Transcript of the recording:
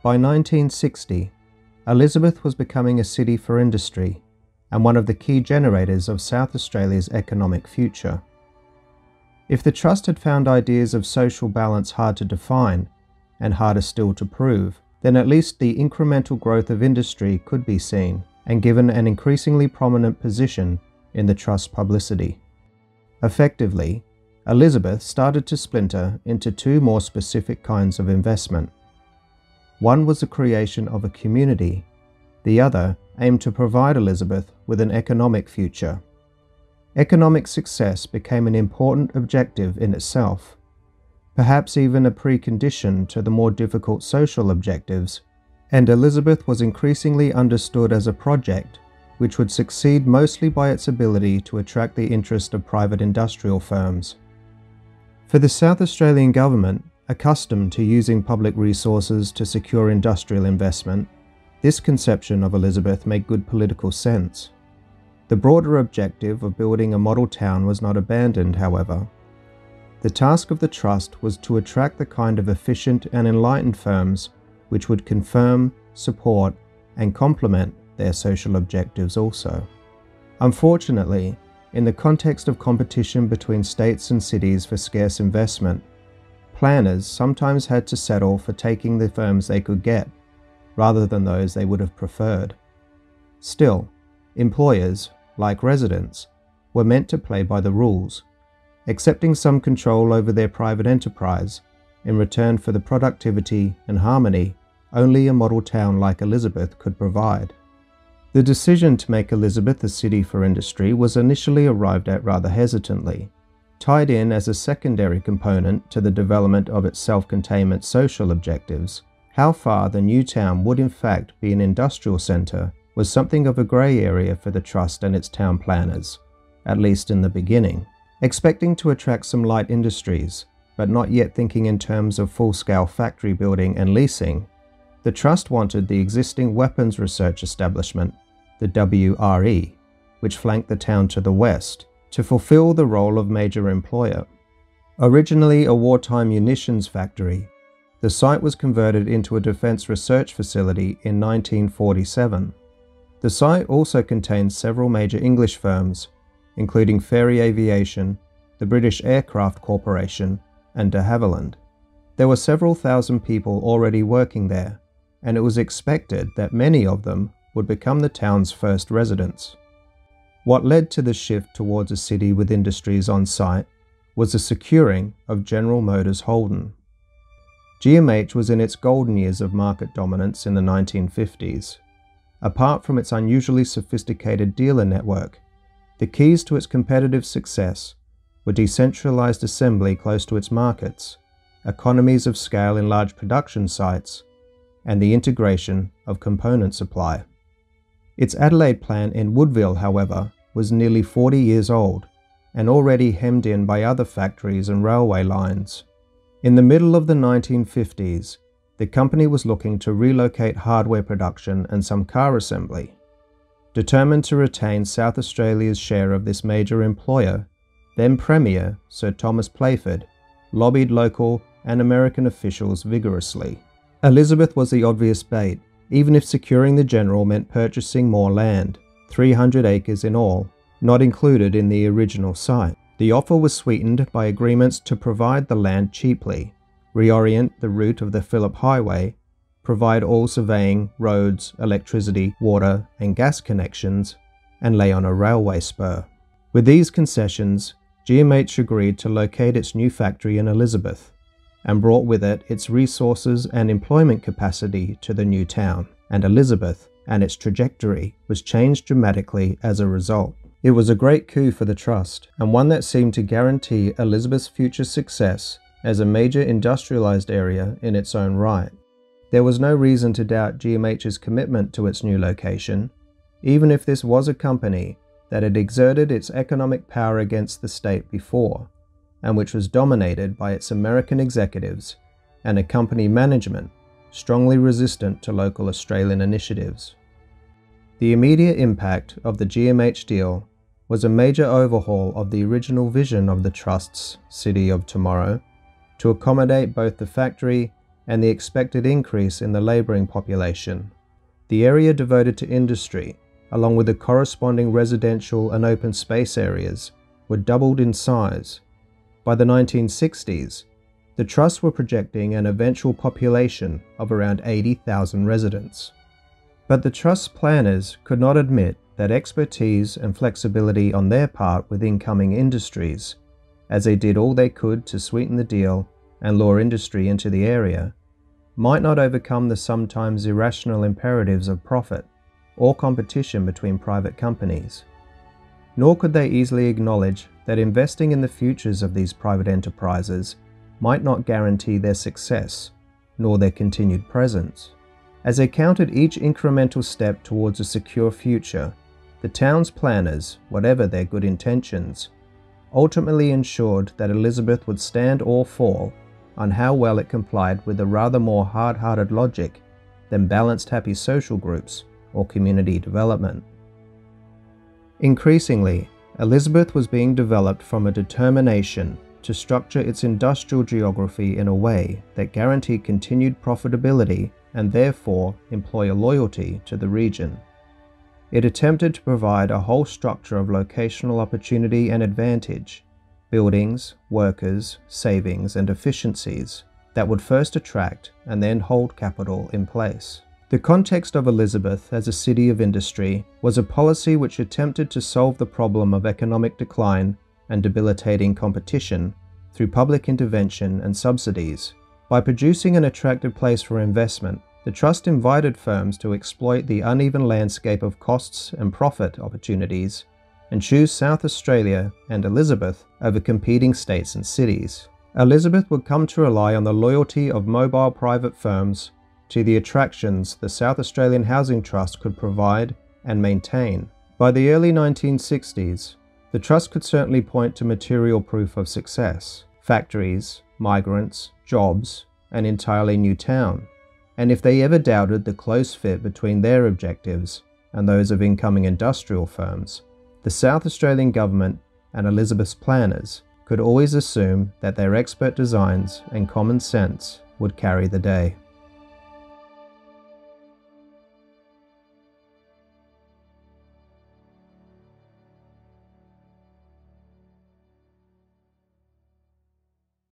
By 1960, Elizabeth was becoming a city for industry and one of the key generators of South Australia's economic future. If the Trust had found ideas of social balance hard to define and harder still to prove, then at least the incremental growth of industry could be seen and given an increasingly prominent position in the Trust's publicity. Effectively, Elizabeth started to splinter into two more specific kinds of investment. One was the creation of a community, the other aimed to provide Elizabeth with an economic future. Economic success became an important objective in itself, perhaps even a precondition to the more difficult social objectives, and Elizabeth was increasingly understood as a project which would succeed mostly by its ability to attract the interest of private industrial firms. For the South Australian government, accustomed to using public resources to secure industrial investment, this conception of Elizabeth made good political sense. The broader objective of building a model town was not abandoned, however. The task of the Trust was to attract the kind of efficient and enlightened firms which would confirm, support, and complement their social objectives also. Unfortunately, in the context of competition between states and cities for scarce investment, planners sometimes had to settle for taking the firms they could get, rather than those they would have preferred. Still, employers, like residents, were meant to play by the rules, accepting some control over their private enterprise in return for the productivity and harmony only a model town like Elizabeth could provide. The decision to make Elizabeth a city for industry was initially arrived at rather hesitantly, tied in as a secondary component to the development of its self-containment social objectives. How far the new town would in fact be an industrial centre was something of a grey area for the Trust and its town planners, at least in the beginning. Expecting to attract some light industries, but not yet thinking in terms of full-scale factory building and leasing, the Trust wanted the existing weapons research establishment, the WRE, which flanked the town to the west, to fulfill the role of major employer. Originally a wartime munitions factory, the site was converted into a defence research facility in 1947. The site also contains several major English firms, including Fairey Aviation, the British Aircraft Corporation, and de Havilland. There were several thousand people already working there, and it was expected that many of them would become the town's first residents. What led to the shift towards a city with industries on site was the securing of General Motors Holden. GMH was in its golden years of market dominance in the 1950s. Apart from its unusually sophisticated dealer network, the keys to its competitive success were decentralized assembly close to its markets, economies of scale in large production sites, and the integration of component supply. Its Adelaide plant in Woodville, however, was nearly 40 years old and already hemmed in by other factories and railway lines. In the middle of the 1950s, the company was looking to relocate hardware production and some car assembly. Determined to retain South Australia's share of this major employer, then Premier Sir Thomas Playford lobbied local and American officials vigorously. Elizabeth was the obvious bait, even if securing the General meant purchasing more land, 300 acres in all, not included in the original site. The offer was sweetened by agreements to provide the land cheaply, reorient the route of the Phillip Highway, provide all surveying, roads, electricity, water and gas connections, and lay on a railway spur. With these concessions, GMH agreed to locate its new factory in Elizabeth, and brought with it its resources and employment capacity to the new town, and Elizabeth and its trajectory was changed dramatically as a result. It was a great coup for the Trust, and one that seemed to guarantee Elizabeth's future success as a major industrialized area in its own right. There was no reason to doubt GMH's commitment to its new location, even if this was a company that had exerted its economic power against the state before, and which was dominated by its American executives and a company management strongly resistant to local Australian initiatives. The immediate impact of the GMH deal was a major overhaul of the original vision of the Trust's City of Tomorrow to accommodate both the factory and the expected increase in the labouring population, the area devoted to industry, along with the corresponding residential and open space areas, were doubled in size. By the 1960s, the Trust were projecting an eventual population of around 80,000 residents. But the Trust's planners could not admit that expertise and flexibility on their part with incoming industries, as they did all they could to sweeten the deal and lure industry into the area, might not overcome the sometimes irrational imperatives of profit or competition between private companies. Nor could they easily acknowledge that investing in the futures of these private enterprises might not guarantee their success, nor their continued presence. As they counted each incremental step towards a secure future, the town's planners, whatever their good intentions, ultimately ensured that Elizabeth would stand or fall on how well it complied with a rather more hard-hearted logic than balanced happy social groups or community development. Increasingly, Elizabeth was being developed from a determination to structure its industrial geography in a way that guaranteed continued profitability and therefore employer loyalty to the region. It attempted to provide a whole structure of locational opportunity and advantage, buildings, workers, savings, and efficiencies that would first attract and then hold capital in place. The context of Elizabeth as a city of industry was a policy which attempted to solve the problem of economic decline and debilitating competition through public intervention and subsidies. By producing an attractive place for investment, the Trust invited firms to exploit the uneven landscape of costs and profit opportunities and choose South Australia and Elizabeth over competing states and cities. Elizabeth would come to rely on the loyalty of mobile private firms to the attractions the South Australian Housing Trust could provide and maintain. By the early 1960s, the Trust could certainly point to material proof of success: factories, migrants, jobs, an entirely new town. And if they ever doubted the close fit between their objectives and those of incoming industrial firms, the South Australian government and Elizabeth's planners could always assume that their expert designs and common sense would carry the day.